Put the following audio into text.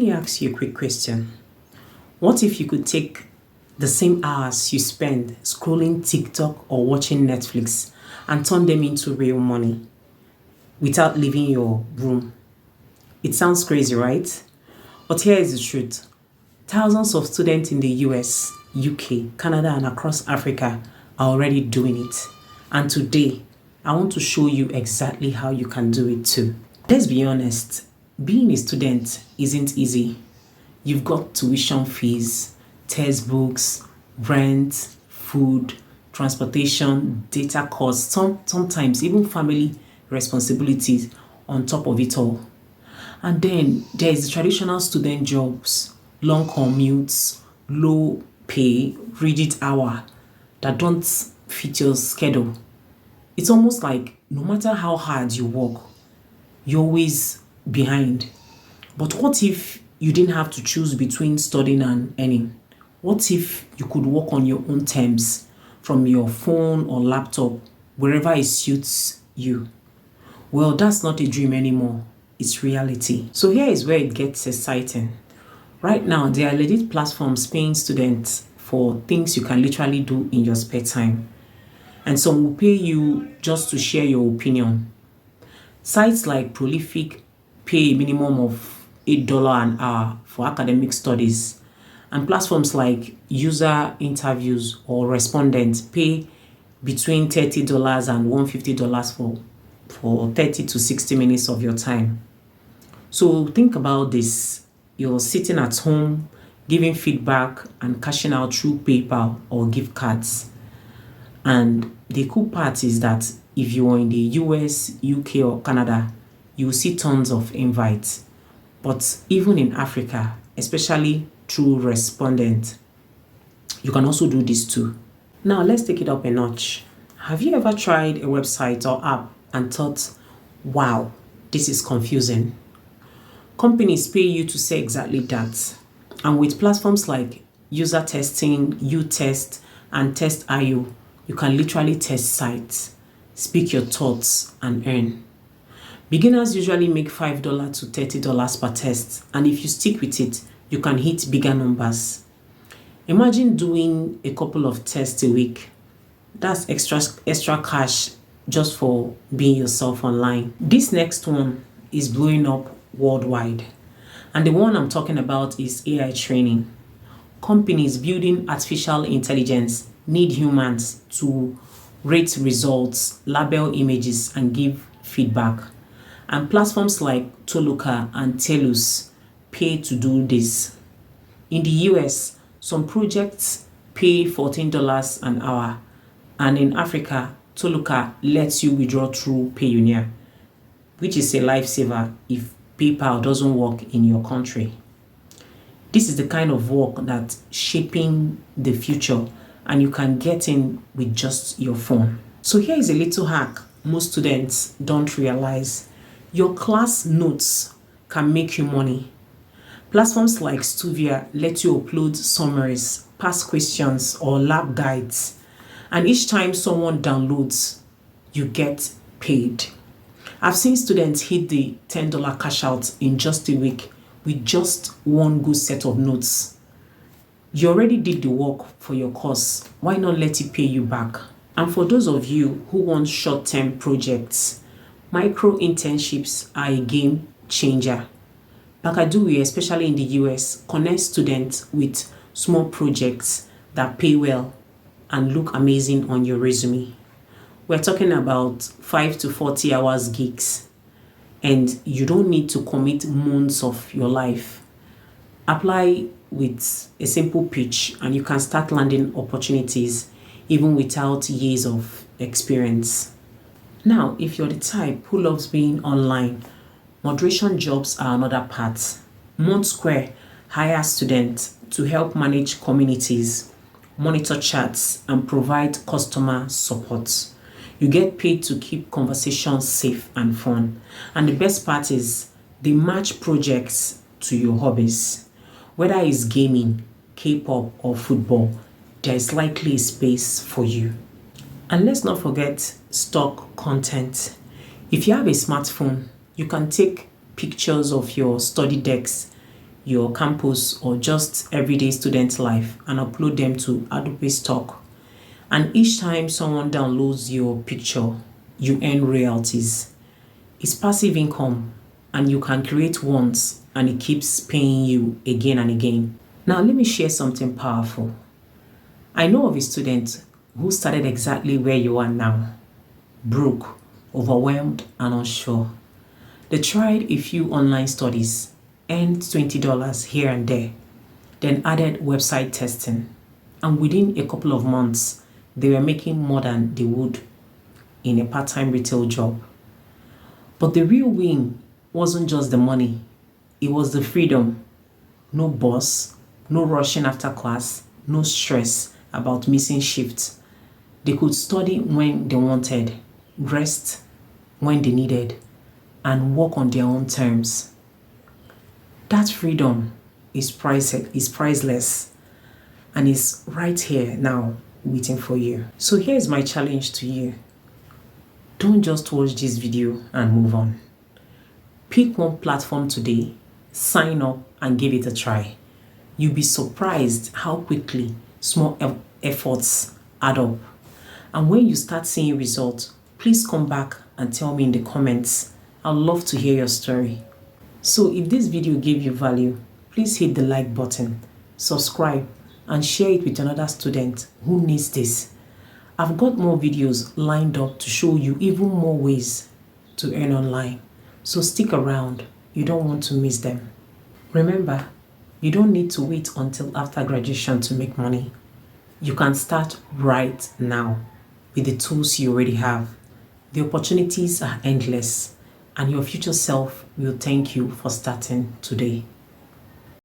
me ask you a quick question. What if you could take the same hours you spend scrolling TikTok or watching Netflix and turn them into real money without leaving your room? It sounds crazy, right? But here is the truth. Thousands of students in the US, UK, Canada, and across Africa are already doing it. And today, I want to show you exactly how you can do it too. Let's be honest, being a student isn't easy. You've got tuition fees, textbooks, rent, food, transportation, data costs, sometimes even family responsibilities on top of it all. And then there is the traditional student jobs, long commutes, low pay, rigid hour that don't fit your schedule. It's almost like no matter how hard you work, you're always behind. But what if you didn't have to choose between studying and earning? What if you could work on your own terms from your phone or laptop, wherever it suits you? Well, that's not a dream anymore. It's reality. So here is where it gets exciting. Right now, there are legit platforms paying students for things you can literally do in your spare time. And some will pay you just to share your opinion. Sites like Prolific pay a minimum of $8 an hour for academic studies. And platforms like User Interviews or Respondent pay between $30 and $150 for 30 to 60 minutes of your time. So think about this. You're sitting at home, giving feedback and cashing out through PayPal or gift cards. And the cool part is that if you are in the US, UK, or Canada, you will see tons of invites. But even in Africa, especially through Respondent, you can also do this too. Now let's take it up a notch. Have you ever tried a website or app and thought, wow, this is confusing? Companies pay you to say exactly that. And with platforms like User Testing, UTest, and Test.io, you can literally test sites, speak your thoughts, and earn. Beginners usually make $5 to $30 per test, and if you stick with it, you can hit bigger numbers. Imagine doing a couple of tests a week. That's extra cash just for being yourself online. This next one is blowing up worldwide. And the one I'm talking about is AI training. Companies building artificial intelligence need humans to rate results, label images, and give feedback. And platforms like Toluca and Telus pay to do this. In the US, some projects pay $14 an hour. And in Africa, Toluca lets you withdraw through Payoneer, which is a lifesaver if PayPal doesn't work in your country. This is the kind of work that's shaping the future, and you can get in with just your phone. So here is a little hack most students don't realize. Your class notes can make you money. Platforms like Stuvia let you upload summaries, past questions, or lab guides. And each time someone downloads, you get paid. I've seen students hit the $10 cash out in just a week with just one good set of notes. You already did the work for your course. Why not let it pay you back? And for those of you who want short-term projects, micro internships are a game changer. Bakadui, especially in the US, connects students with small projects that pay well and look amazing on your resume. We're talking about 5 to 40 hours gigs, and you don't need to commit months of your life. Apply with a simple pitch and you can start landing opportunities even without years of experience. Now, if you're the type who loves being online, moderation jobs are another part. ModSquare hires students to help manage communities, monitor chats, and provide customer support. You get paid to keep conversations safe and fun. And the best part is they match projects to your hobbies. Whether it's gaming, K-pop, or football, there is likely a space for you. And let's not forget stock content. If you have a smartphone, you can take pictures of your study decks, your campus, or just everyday student life and upload them to Adobe Stock. And each time someone downloads your picture, you earn royalties. It's passive income, and you can create once and it keeps paying you again and again. Now, let me share something powerful. I know of a student who started exactly where you are now, broke, overwhelmed, and unsure. They tried a few online studies, earned $20 here and there, then added website testing, and within a couple of months, they were making more than they would in a part-time retail job. But the real win wasn't just the money, it was the freedom. No boss, no rushing after class, no stress about missing shifts. They could study when they wanted, rest when they needed, and work on their own terms. That freedom is priceless, and is right here now waiting for you. So here's my challenge to you. Don't just watch this video and move on. Pick one platform today, sign up, and give it a try. You'll be surprised how quickly small efforts add up. And when you start seeing results, please come back and tell me in the comments. I'd love to hear your story. So if this video gave you value, please hit the like button, subscribe, and share it with another student who needs this. I've got more videos lined up to show you even more ways to earn online. So stick around, you don't want to miss them. Remember, you don't need to wait until after graduation to make money. You can start right now with the tools you already have. The opportunities are endless, and your future self will thank you for starting today.